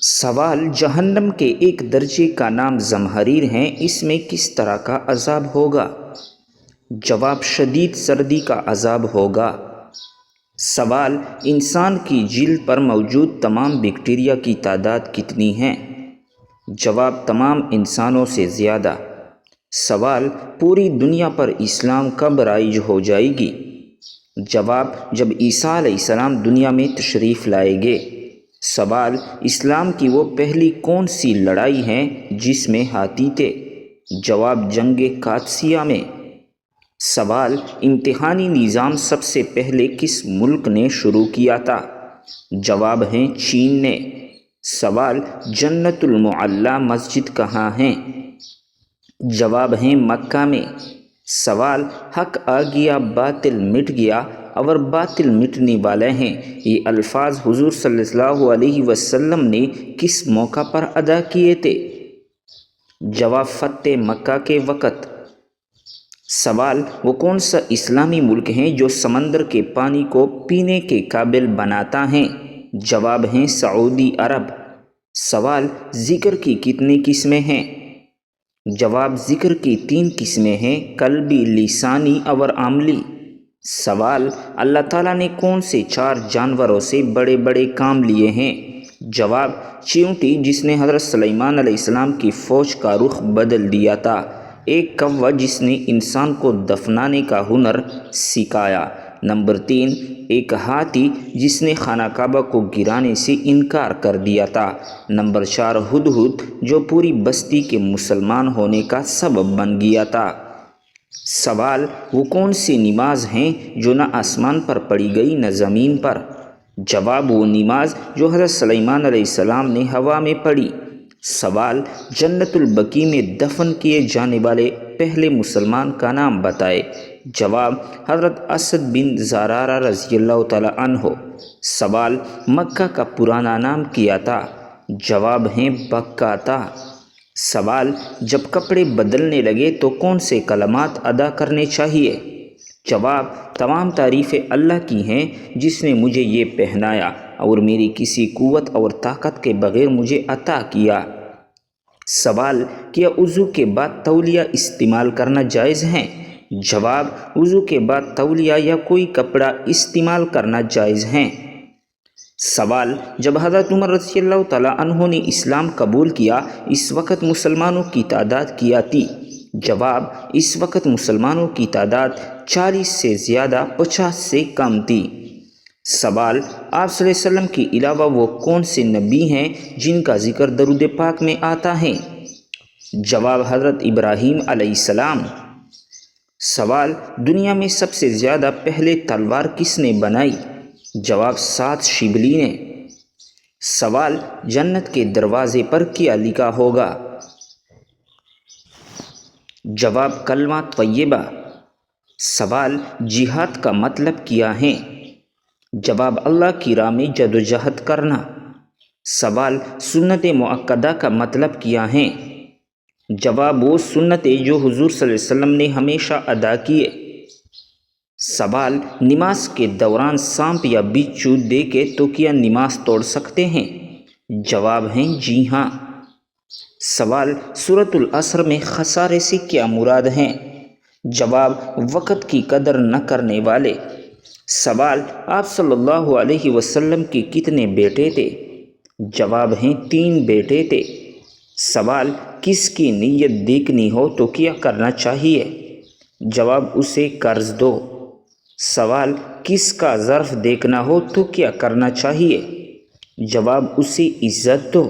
سوال: جہنم کے ایک درجے کا نام زمہریر ہے، اس میں کس طرح کا عذاب ہوگا؟ جواب: شدید سردی کا عذاب ہوگا۔ سوال: انسان کی جلد پر موجود تمام بیکٹیریا کی تعداد کتنی ہے؟ جواب: تمام انسانوں سے زیادہ۔ سوال: پوری دنیا پر اسلام کب رائج ہو جائے گی؟ جواب: جب عیسیٰ علیہ السلام دنیا میں تشریف لائیں گے۔ سوال: اسلام کی وہ پہلی کون سی لڑائی ہے جس میں ہاتھی تھے؟ جواب: جنگ قادسیہ میں۔ سوال: امتحانی نظام سب سے پہلے کس ملک نے شروع کیا تھا؟ جواب ہے چین نے۔ سوال: جنت المعلیٰ مسجد کہاں ہے؟ جواب ہے مکہ میں۔ سوال: حق آ گیا باطل مٹ گیا اور باطل مٹنے والا ہے، یہ الفاظ حضور صلی اللہ علیہ وسلم نے کس موقع پر ادا کیے تھے؟ جواب: فتح مکہ کے وقت۔ سوال: وہ کون سا اسلامی ملک ہے جو سمندر کے پانی کو پینے کے قابل بناتا ہے؟ جواب ہے سعودی عرب۔ سوال: ذکر کی کتنی قسمیں ہیں؟ جواب: ذکر کی 3 قسمیں ہیں، قلبی، لسانی اور عملی۔ سوال: اللہ تعالیٰ نے کون سے 4 جانوروں سے بڑے بڑے کام لیے ہیں؟ جواب: چیونٹی جس نے حضرت سلیمان علیہ السلام کی فوج کا رخ بدل دیا تھا، ایک کوّا جس نے انسان کو دفنانے کا ہنر سکھایا، نمبر 3 ایک ہاتھی جس نے خانہ کعبہ کو گرانے سے انکار کر دیا تھا، نمبر 4 ہدہد جو پوری بستی کے مسلمان ہونے کا سبب بن گیا تھا۔ سوال: وہ کون سی نماز ہیں جو نہ آسمان پر پڑھی گئی نہ زمین پر؟ جواب: وہ نماز جو حضرت سلیمان علیہ السلام نے ہوا میں پڑھی۔ سوال: جنت البقیع میں دفن کیے جانے والے پہلے مسلمان کا نام بتائے۔ جواب: حضرت اسد بن زرارہ رضی اللہ تعالی عنہ۔ سوال: مکہ کا پرانا نام کیا تھا؟ جواب ہے بکہ تھا۔ سوال: جب کپڑے بدلنے لگے تو کون سے کلمات ادا کرنے چاہیے؟ جواب: تمام تعریفیں اللہ کی ہیں جس نے مجھے یہ پہنایا اور میری کسی قوت اور طاقت کے بغیر مجھے عطا کیا۔ سوال: کیا وضو کے بعد تولیہ استعمال کرنا جائز ہے؟ جواب: وضو کے بعد تولیہ یا کوئی کپڑا استعمال کرنا جائز ہے۔ سوال: جب حضرت عمر رضی اللہ تعالیٰ عنہ نے اسلام قبول کیا اس وقت مسلمانوں کی تعداد کیا تھی؟ جواب: اس وقت مسلمانوں کی تعداد 40 سے زیادہ 50 سے کم تھی۔ سوال: آپ صلی اللہ علیہ وسلم کے علاوہ وہ کون سے نبی ہیں جن کا ذکر درود پاک میں آتا ہے؟ جواب: حضرت ابراہیم علیہ السلام۔ سوال: دنیا میں سب سے زیادہ پہلے تلوار کس نے بنائی؟ جواب: 7 شبلی نے۔ سوال: جنت کے دروازے پر کیا لکھا ہوگا؟ جواب: کلمہ طیبہ۔ سوال: جہاد کا مطلب کیا ہے؟ جواب: اللہ کی راہ میں جدوجہد کرنا۔ سوال: سنت مؤکدہ کا مطلب کیا ہے؟ جواب: وہ سنتیں جو حضور صلی اللہ علیہ وسلم نے ہمیشہ ادا کیے۔ سوال: نماز کے دوران سانپ یا بچھو دیکھے تو کیا نماز توڑ سکتے ہیں؟ جواب ہے جی ہاں۔ سوال: سورۃ العصر میں خسارے سے کیا مراد ہے؟ جواب: وقت کی قدر نہ کرنے والے۔ سوال: آپ صلی اللہ علیہ وسلم کے کتنے بیٹے تھے؟ جواب ہے 3 بیٹے تھے۔ سوال: کس کی نیت دیکھنی ہو تو کیا کرنا چاہیے؟ جواب: اسے قرض دو۔ سوال: کس کا ظرف دیکھنا ہو تو کیا کرنا چاہیے؟ جواب: اسے عزت دو۔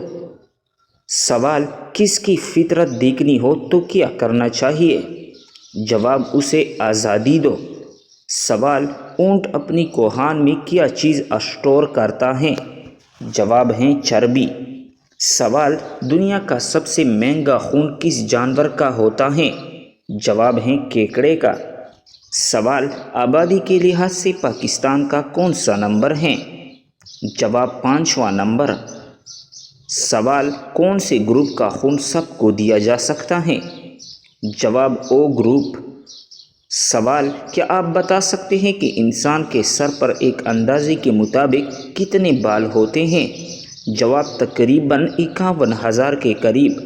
سوال: کس کی فطرت دیکھنی ہو تو کیا کرنا چاہیے؟ جواب: اسے آزادی دو۔ سوال: اونٹ اپنی کوہان میں کیا چیز اسٹور کرتا ہے؟ جواب ہے چربی۔ سوال: دنیا کا سب سے مہنگا خون کس جانور کا ہوتا ہے؟ جواب ہے کیکڑے کا۔ سوال: آبادی کے لحاظ سے پاکستان کا کون سا نمبر ہے؟ جواب: 5واں نمبر۔ سوال: کون سے گروپ کا خون سب کو دیا جا سکتا ہے؟ جواب: او گروپ۔ سوال: کیا آپ بتا سکتے ہیں کہ انسان کے سر پر ایک اندازے کے مطابق کتنے بال ہوتے ہیں؟ جواب تقریباً 51,000 کے قریب۔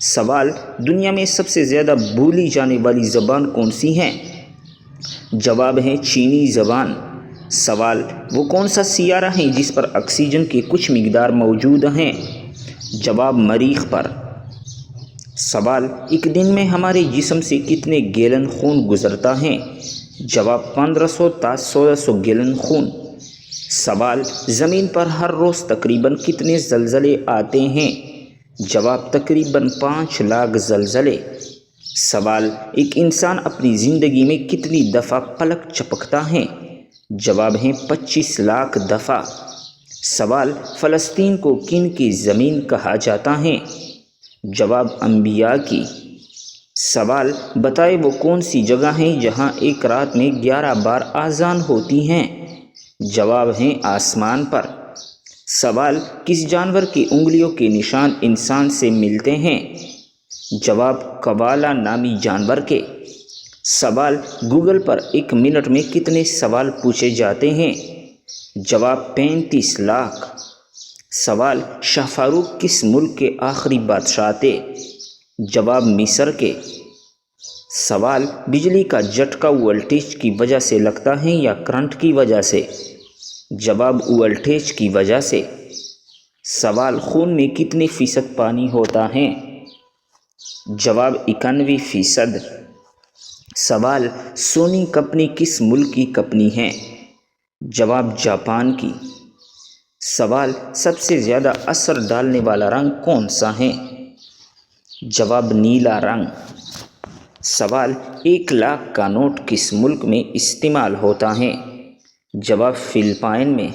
سوال دنیا میں سب سے زیادہ بولی جانے والی زبان کون سی ہے؟ جواب ہے چینی زبان۔ سوال وہ کون سا سیارہ ہے جس پر آکسیجن کی کچھ مقدار موجود ہیں؟ جواب مریخ پر۔ سوال ایک دن میں ہمارے جسم سے کتنے گیلن خون گزرتا ہے؟ جواب 1500 تا 1600 گیلن خون۔ سوال زمین پر ہر روز تقریباً کتنے زلزلے آتے ہیں؟ جواب تقریباً 5 لاکھ زلزلے۔ سوال ایک انسان اپنی زندگی میں کتنی دفعہ پلک جھپکتا ہے؟ جواب ہے 25 لاکھ دفعہ۔ سوال فلسطین کو کن کی زمین کہا جاتا ہے؟ جواب انبیاء کی۔ سوال بتائے وہ کون سی جگہ ہے جہاں ایک رات میں 11 بار اذان ہوتی ہیں؟ جواب ہے آسمان پر۔ سوال کس جانور کی انگلیوں کے نشان انسان سے ملتے ہیں؟ جواب قوالا نامی جانور کے۔ سوال گوگل پر 1 منٹ میں کتنے سوال پوچھے جاتے ہیں؟ جواب 35 لاکھ۔ سوال شاہ فاروق کس ملک کے آخری بادشاہ تھے؟ جواب مصر کے۔ سوال بجلی کا جھٹکا وولٹیج کی وجہ سے لگتا ہے یا کرنٹ کی وجہ سے؟ جواب وولٹیج کی وجہ سے۔ سوال خون میں کتنے فیصد پانی ہوتا ہے؟ جواب 91%۔ سوال سونی کمپنی کس ملک کی کمپنی ہے؟ جواب جاپان کی۔ سوال سب سے زیادہ اثر ڈالنے والا رنگ کون سا ہے؟ جواب نیلا رنگ۔ سوال 1 لاکھ کا نوٹ کس ملک میں استعمال ہوتا ہے؟ جواب فلپائن میں۔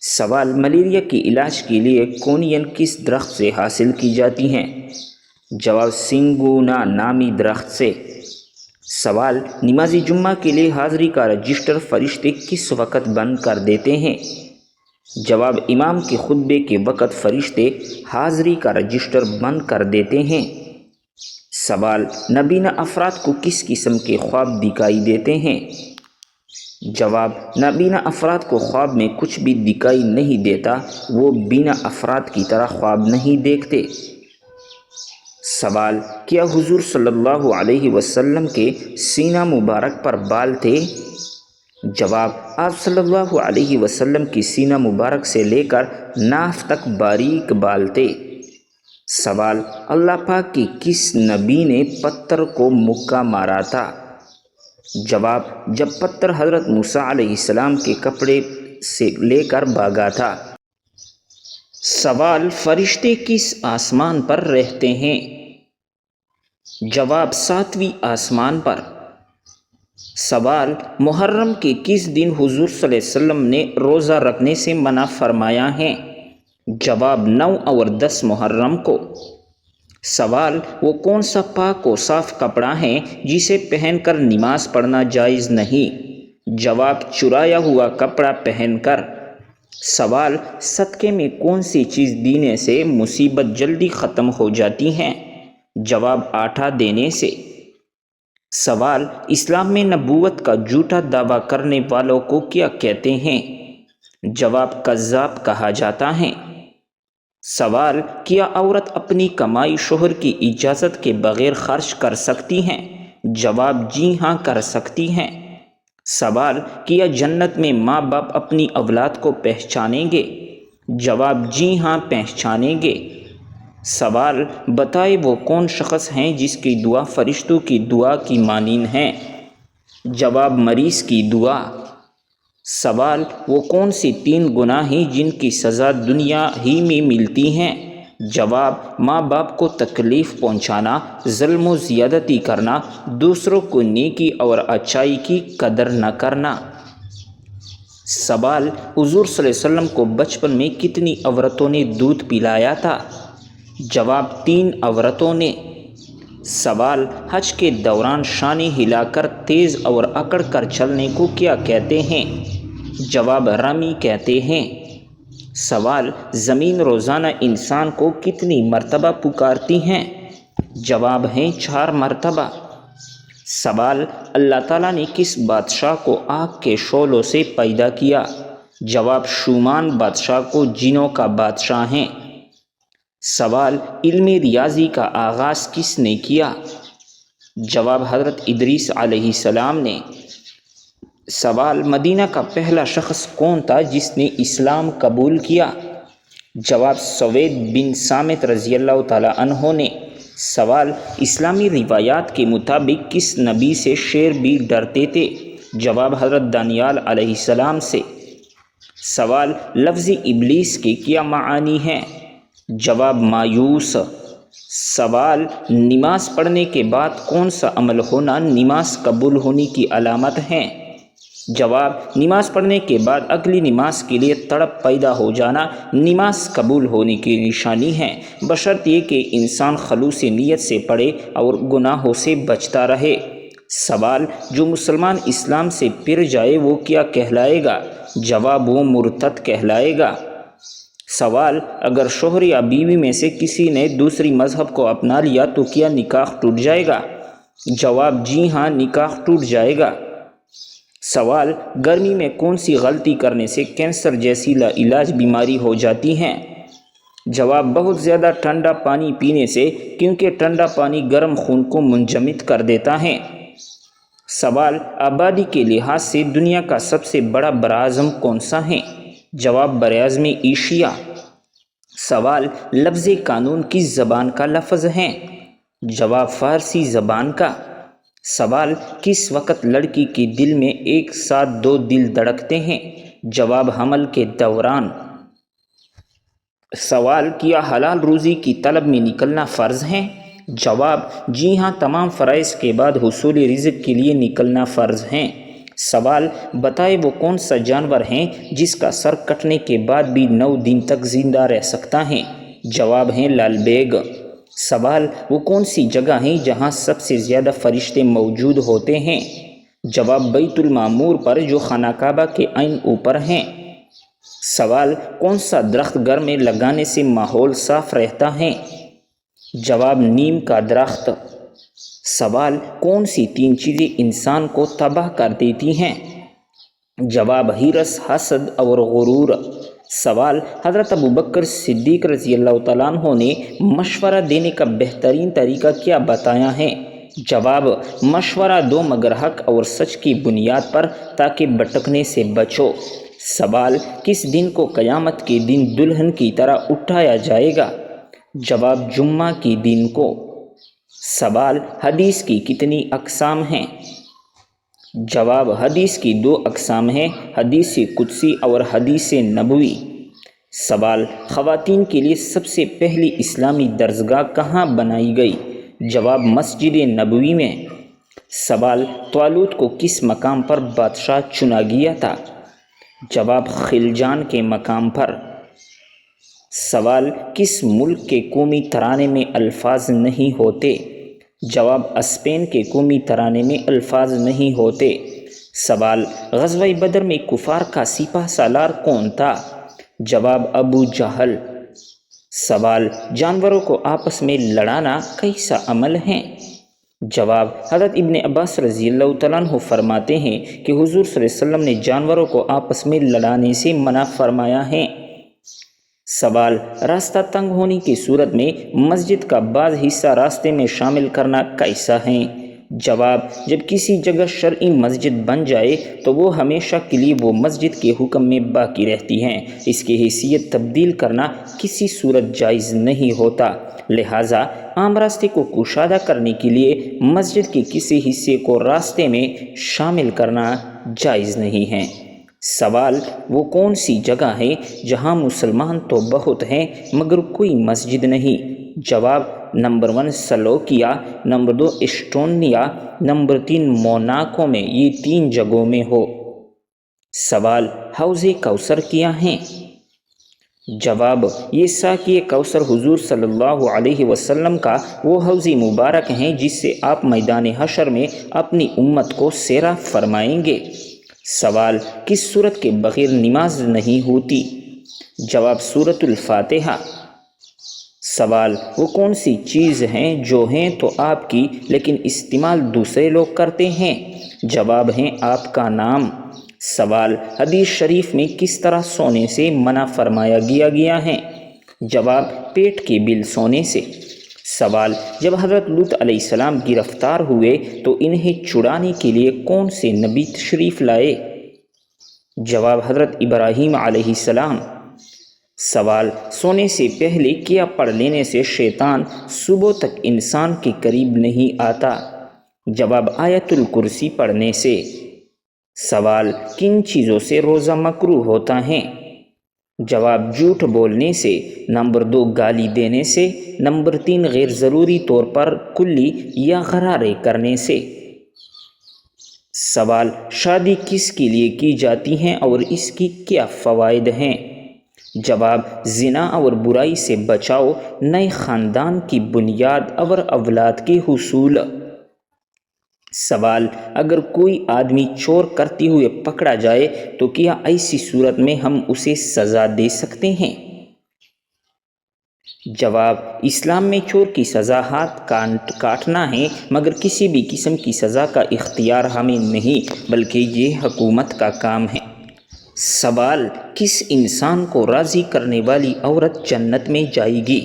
سوال ملیریا کے علاج کے لیے کونین کس درخت سے حاصل کی جاتی ہیں؟ جواب سنگونا نامی درخت سے۔ سوال نماز جمعہ کے لیے حاضری کا رجسٹر فرشتے کس وقت بند کر دیتے ہیں؟ جواب امام کے خطبے کے وقت فرشتے حاضری کا رجسٹر بند کر دیتے ہیں۔ سوال نابینا افراد کو کس قسم کے خواب دکھائی دیتے ہیں؟ جواب نابینا افراد کو خواب میں کچھ بھی دکھائی نہیں دیتا، وہ بینا افراد کی طرح خواب نہیں دیکھتے۔ سوال کیا حضور صلی اللہ علیہ وسلم کے سینہ مبارک پر بال تھے؟ جواب آپ صلی اللہ علیہ وسلم کی سینہ مبارک سے لے کر ناف تک باریک بال تھے۔ سوال اللہ پاک کی کس نبی نے پتھر کو مکہ مارا تھا؟ جواب جب پتھر حضرت موسیٰ علیہ السلام کے کپڑے سے لے کر بھاگا تھا۔ سوال فرشتے کس آسمان پر رہتے ہیں؟ جواب 7ویں آسمان پر۔ سوال محرم کے کس دن حضور صلی اللہ علیہ وسلم نے روزہ رکھنے سے منع فرمایا ہے؟ جواب 9 اور 10 محرم کو۔ سوال وہ کون سا پاک و صاف کپڑا ہے جسے پہن کر نماز پڑھنا جائز نہیں؟ جواب چرایا ہوا کپڑا پہن کر۔ سوال صدقے میں کون سی چیز دینے سے مصیبت جلدی ختم ہو جاتی ہے؟ جواب آٹا دینے سے۔ سوال اسلام میں نبوت کا جھوٹا دعویٰ کرنے والوں کو کیا کہتے ہیں؟ جواب کذاب کہا جاتا ہے۔ سوال کیا عورت اپنی کمائی شوہر کی اجازت کے بغیر خرچ کر سکتی ہیں؟ جواب جی ہاں کر سکتی ہیں۔ سوال کیا جنت میں ماں باپ اپنی اولاد کو پہچانیں گے؟ جواب جی ہاں پہچانیں گے۔ سوال بتائے وہ کون شخص ہیں جس کی دعا فرشتوں کی دعا کی مانند ہے؟ جواب مریض کی دعا۔ سوال وہ کون سی 3 گناہ ہیں جن کی سزا دنیا ہی میں ملتی ہیں؟ جواب ماں باپ کو تکلیف پہنچانا، ظلم و زیادتی کرنا، دوسروں کو نیکی اور اچائی کی قدر نہ کرنا۔ سوال حضور صلی اللہ علیہ وسلم کو بچپن میں کتنی عورتوں نے دودھ پلایا تھا؟ جواب 3 عورتوں نے۔ سوال حج کے دوران شانے ہلا کر تیز اور اکڑ کر چلنے کو کیا کہتے ہیں؟ جواب رمی کہتے ہیں۔ سوال زمین روزانہ انسان کو کتنی مرتبہ پکارتی ہیں؟ جواب ہے 4 مرتبہ۔ سوال اللہ تعالیٰ نے کس بادشاہ کو آگ کے شعلوں سے پیدا کیا؟ جواب شومان بادشاہ کو جنوں کا بادشاہ ہیں۔ سوال علم ریاضی کا آغاز کس نے کیا؟ جواب حضرت ادریس علیہ السلام نے۔ سوال مدینہ کا پہلا شخص کون تھا جس نے اسلام قبول کیا؟ جواب سوید بن صامت رضی اللہ تعالیٰ عنہ نے۔ سوال اسلامی روایات کے مطابق کس نبی سے شیر بھی ڈرتے تھے؟ جواب حضرت دانیال علیہ السلام سے۔ سوال لفظ ابلیس کے کیا معنی ہیں؟ جواب مایوس۔ سوال نماز پڑھنے کے بعد کون سا عمل ہونا نماز قبول ہونے کی علامت ہے؟ جواب نماز پڑھنے کے بعد اگلی نماز کے لیے تڑپ پیدا ہو جانا نماز قبول ہونے کی نشانی ہے، بشرط یہ کہ انسان خلوص نیت سے پڑھے اور گناہوں سے بچتا رہے۔ سوال جو مسلمان اسلام سے پھر جائے وہ کیا کہلائے گا؟ جواب وہ مرتد کہلائے گا۔ سوال اگر شوہر یا بیوی میں سے کسی نے دوسری مذہب کو اپنا لیا تو کیا نکاح ٹوٹ جائے گا؟ جواب جی ہاں، نکاح ٹوٹ جائے گا۔ سوال گرمی میں کون سی غلطی کرنے سے کینسر جیسی لا علاج بیماری ہو جاتی ہیں؟ جواب بہت زیادہ ٹھنڈا پانی پینے سے، کیونکہ ٹھنڈا پانی گرم خون کو منجمد کر دیتا ہے۔ سوال آبادی کے لحاظ سے دنیا کا سب سے بڑا براعظم کون سا ہے؟ جواب براعظم ایشیا۔ سوال لفظ قانون کس زبان کا لفظ ہے؟ جواب فارسی زبان کا۔ سوال کس وقت لڑکی کے دل میں ایک ساتھ دو دل دھڑکتے ہیں؟ جواب حمل کے دوران۔ سوال کیا حلال روزی کی طلب میں نکلنا فرض ہے؟ جواب جی ہاں، تمام فرائض کے بعد حصول رزق کے لیے نکلنا فرض ہے۔ سوال بتائے وہ کون سا جانور ہیں جس کا سر کٹنے کے بعد بھی 9 دن تک زندہ رہ سکتا ہے؟ جواب ہیں لال بیگ۔ سوال وہ کون سی جگہ ہیں جہاں سب سے زیادہ فرشتے موجود ہوتے ہیں؟ جواب بیت المعمور پر جو خانہ کعبہ کے عین اوپر ہیں۔ سوال کون سا درخت گھر میں لگانے سے ماحول صاف رہتا ہے؟ جواب نیم کا درخت۔ سوال کون سی 3 چیزیں انسان کو تباہ کر دیتی ہیں؟ جواب حرص، حسد اور غرور۔ سوال حضرت ابوبکر صدیق رضی اللہ تعالیٰ عنہ نے مشورہ دینے کا بہترین طریقہ کیا بتایا ہے؟ جواب مشورہ دو مگر حق اور سچ کی بنیاد پر، تاکہ بھٹکنے سے بچو۔ سوال کس دن کو قیامت کے دن دلہن کی طرح اٹھایا جائے گا؟ جواب جمعہ کے دن کو۔ سوال حدیث کی کتنی اقسام ہیں؟ جواب حدیث کی 2 اقسام ہیں، حدیث قدسی اور حدیث نبوی۔ سوال خواتین کے لیے سب سے پہلی اسلامی درسگاہ کہاں بنائی گئی؟ جواب مسجد نبوی میں۔ سوال طالوت کو کس مقام پر بادشاہ چنا گیا تھا؟ جواب خلجان کے مقام پر۔ سوال کس ملک کے قومی ترانے میں الفاظ نہیں ہوتے؟ جواب اسپین کے قومی ترانے میں الفاظ نہیں ہوتے۔ سوال غزوہ بدر میں کفار کا سپہ سالار کون تھا؟ جواب ابو جہل۔ سوال جانوروں کو آپس میں لڑانا کیسا عمل ہے؟ جواب حضرت ابن عباس رضی اللہ تعالیٰ عنہ فرماتے ہیں کہ حضور صلی اللہ علیہ وسلم نے جانوروں کو آپس میں لڑانے سے منع فرمایا ہے۔ سوال راستہ تنگ ہونے کی صورت میں مسجد کا بعض حصہ راستے میں شامل کرنا کیسا ہے؟ جواب جب کسی جگہ شرعی مسجد بن جائے تو وہ ہمیشہ کے لیے وہ مسجد کے حکم میں باقی رہتی ہیں، اس کی حیثیت تبدیل کرنا کسی صورت جائز نہیں ہوتا، لہٰذا عام راستے کو کشادہ کرنے کے لیے مسجد کے کسی حصے کو راستے میں شامل کرنا جائز نہیں ہے۔ سوال وہ کون سی جگہ ہے جہاں مسلمان تو بہت ہیں مگر کوئی مسجد نہیں؟ جواب number 1 سلوکیا، number 2 Estonia, number 3 Monaco میں، یہ 3 جگہوں میں ہو۔ سوال حوض کوثر کیا ہیں؟ جواب یہ ساقی کوثر حضور صلی اللہ علیہ وسلم کا وہ حوض مبارک ہیں جس سے آپ میدان حشر میں اپنی امت کو سیراب فرمائیں گے۔ سوال کس سورت کے بغیر نماز نہیں ہوتی؟ جواب سورۃ الفاتحہ۔ سوال وہ کون سی چیز ہیں جو ہیں تو آپ کی لیکن استعمال دوسرے لوگ کرتے ہیں؟ جواب ہیں آپ کا نام۔ سوال، حدیث شریف میں کس طرح سونے سے منع فرمایا گیا ہے؟ جواب، پیٹ کے بل سونے سے۔ سوال، جب حضرت لوط علیہ السلام گرفتار ہوئے تو انہیں چھڑانے کے لیے کون سے نبی تشریف لائے؟ جواب، حضرت ابراہیم علیہ السلام۔ سوال، سونے سے پہلے کیا پڑھ لینے سے شیطان صبح تک انسان کے قریب نہیں آتا؟ جواب، آیت الکرسی پڑھنے سے۔ سوال، کن چیزوں سے روزہ مکروہ ہوتا ہے؟ جواب، جھوٹ بولنے سے، نمبر 2 گالی دینے سے، نمبر 3 غیر ضروری طور پر کلی یا غرارے کرنے سے۔ سوال، شادی کس کے لیے کی جاتی ہے اور اس کی کیا فوائد ہیں؟ جواب، زنا اور برائی سے بچاؤ، نئے خاندان کی بنیاد اور اولاد کے حصول۔ سوال، اگر کوئی آدمی چور کرتے ہوئے پکڑا جائے تو کیا ایسی صورت میں ہم اسے سزا دے سکتے ہیں؟ جواب، اسلام میں چور کی سزا ہاتھ کاٹنا ہے، مگر کسی بھی قسم کی سزا کا اختیار ہمیں نہیں، بلکہ یہ حکومت کا کام ہے۔ سوال، کس انسان کو راضی کرنے والی عورت جنت میں جائے گی؟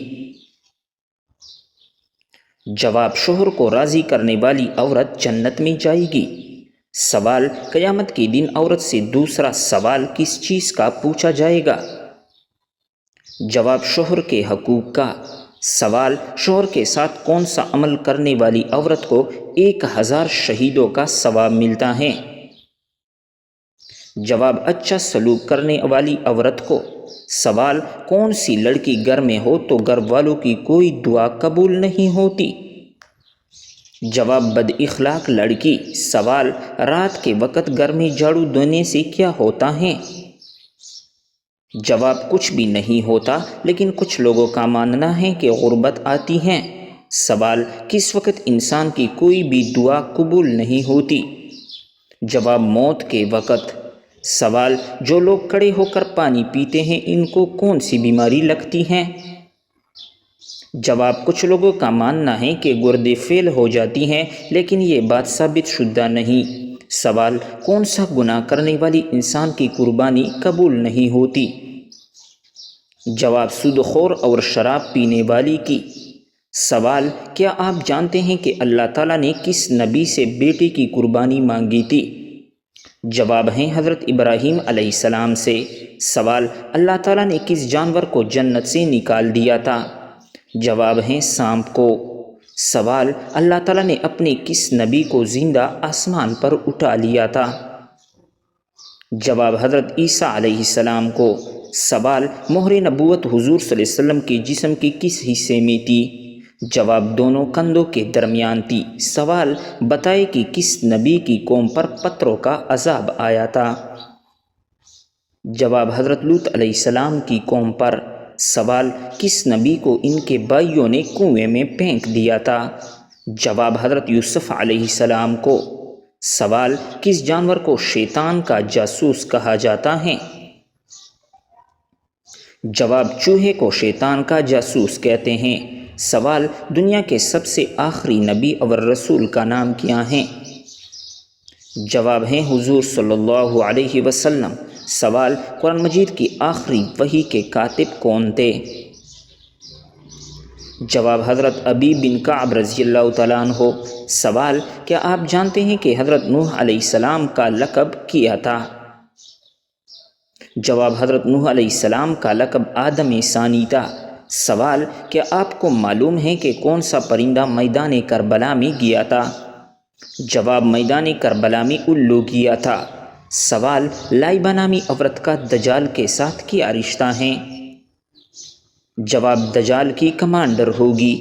جواب، شوہر کو راضی کرنے والی عورت جنت میں جائے گی۔ سوال، قیامت کے دن عورت سے دوسرا سوال کس چیز کا پوچھا جائے گا؟ جواب، شوہر کے حقوق کا۔ سوال، شوہر کے ساتھ کون سا عمل کرنے والی عورت کو 1000 شہیدوں کا ثواب ملتا ہے؟ جواب، اچھا سلوک کرنے والی عورت کو۔ سوال، کون سی لڑکی گھر میں ہو تو گھر والوں کی کوئی دعا قبول نہیں ہوتی؟ جواب، بد اخلاق لڑکی۔ سوال، رات کے وقت گھر میں جھاڑو دینے سے کیا ہوتا ہے؟ جواب، کچھ بھی نہیں ہوتا، لیکن کچھ لوگوں کا ماننا ہے کہ غربت آتی ہے۔ سوال، کس وقت انسان کی کوئی بھی دعا قبول نہیں ہوتی؟ جواب، موت کے وقت۔ سوال، جو لوگ کھڑے ہو کر پانی پیتے ہیں ان کو کون سی بیماری لگتی ہے؟ جواب، کچھ لوگوں کا ماننا ہے کہ گردے فیل ہو جاتی ہیں، لیکن یہ بات ثابت شدہ نہیں۔ سوال، کون سا گناہ کرنے والی انسان کی قربانی قبول نہیں ہوتی؟ جواب، سود خور اور شراب پینے والی کی۔ سوال، کیا آپ جانتے ہیں کہ اللہ تعالیٰ نے کس نبی سے بیٹے کی قربانی مانگی تھی؟ جواب ہے حضرت ابراہیم علیہ السلام سے۔ سوال، اللہ تعالیٰ نے کس جانور کو جنت سے نکال دیا تھا؟ جواب ہے سانپ کو۔ سوال، اللہ تعالیٰ نے اپنے کس نبی کو زندہ آسمان پر اٹھا لیا تھا؟ جواب، حضرت عیسیٰ علیہ السلام کو۔ سوال، مہر نبوت حضور صلی اللہ علیہ وسلم کے جسم کے کس حصے میں تھی؟ جواب، دونوں کندھوں کے درمیان تھی۔ سوال، بتائے کہ کس نبی کی قوم پر پتھروں کا عذاب آیا تھا؟ جواب، حضرت لوط علیہ السلام کی قوم پر۔ سوال، کس نبی کو ان کے بھائیوں نے کنویں میں پھینک دیا تھا؟ جواب، حضرت یوسف علیہ السلام کو۔ سوال، کس جانور کو شیطان کا جاسوس کہا جاتا ہے؟ جواب، چوہے کو شیطان کا جاسوس کہتے ہیں۔ سوال، دنیا کے سب سے آخری نبی اور رسول کا نام کیا ہے؟ جواب ہے حضور صلی اللہ علیہ وسلم۔ سوال، قرآن مجید کی آخری وحی کے کاتب کون تھے؟ جواب، حضرت ابی بن کعب رضی اللہ تعالیٰ عنہ۔ سوال، کیا آپ جانتے ہیں کہ حضرت نوح علیہ السلام کا لقب کیا تھا؟ جواب، حضرت نوح علیہ السلام کا لقب آدم ثانی تھا۔ سوال، کیا آپ کو معلوم ہے کہ کون سا پرندہ میدان کربلا میں گیا تھا؟ جواب، میدان کربلا میں الو گیا تھا۔ سوال، لائبہ نامی عورت کا دجال کے ساتھ کیا رشتہ ہے؟ جواب، دجال کی کمانڈر ہوگی۔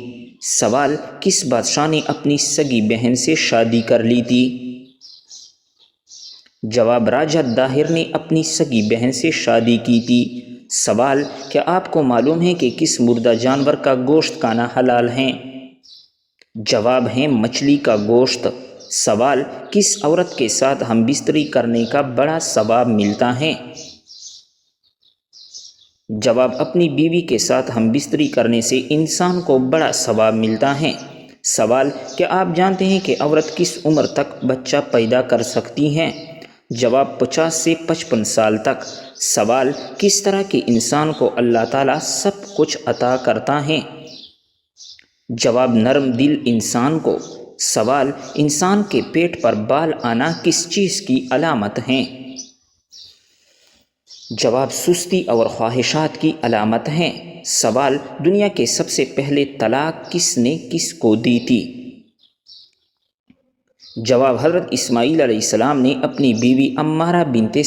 سوال، کس بادشاہ نے اپنی سگی بہن سے شادی کر لی تھی؟ جواب، راجہ داہر نے اپنی سگی بہن سے شادی کی تھی۔ سوال، کیا آپ کو معلوم ہے کہ کس مردہ جانور کا گوشت کھانا حلال ہے؟ جواب ہے مچھلی کا گوشت۔ سوال، کس عورت کے ساتھ ہم بستری کرنے کا بڑا ثواب ملتا ہے؟ جواب، اپنی بیوی کے ساتھ ہم بستری کرنے سے انسان کو بڑا ثواب ملتا ہے۔ سوال، کیا آپ جانتے ہیں کہ عورت کس عمر تک بچہ پیدا کر سکتی ہے؟ جواب 50 سے 55 سال تک۔ سوال کس طرح کے انسان کو اللہ تعالیٰ سب کچھ عطا کرتا ہے؟ جواب نرم دل انسان کو۔ سوال انسان کے پیٹ پر بال آنا کس چیز کی علامت ہے؟ جواب سستی اور خواہشات کی علامت ہے۔ سوال دنیا کے سب سے پہلے طلاق کس نے کس کو دی تھی؟ جواب حضرت اسماعیل علیہ السلام نے اپنی بیوی عمارہ بنت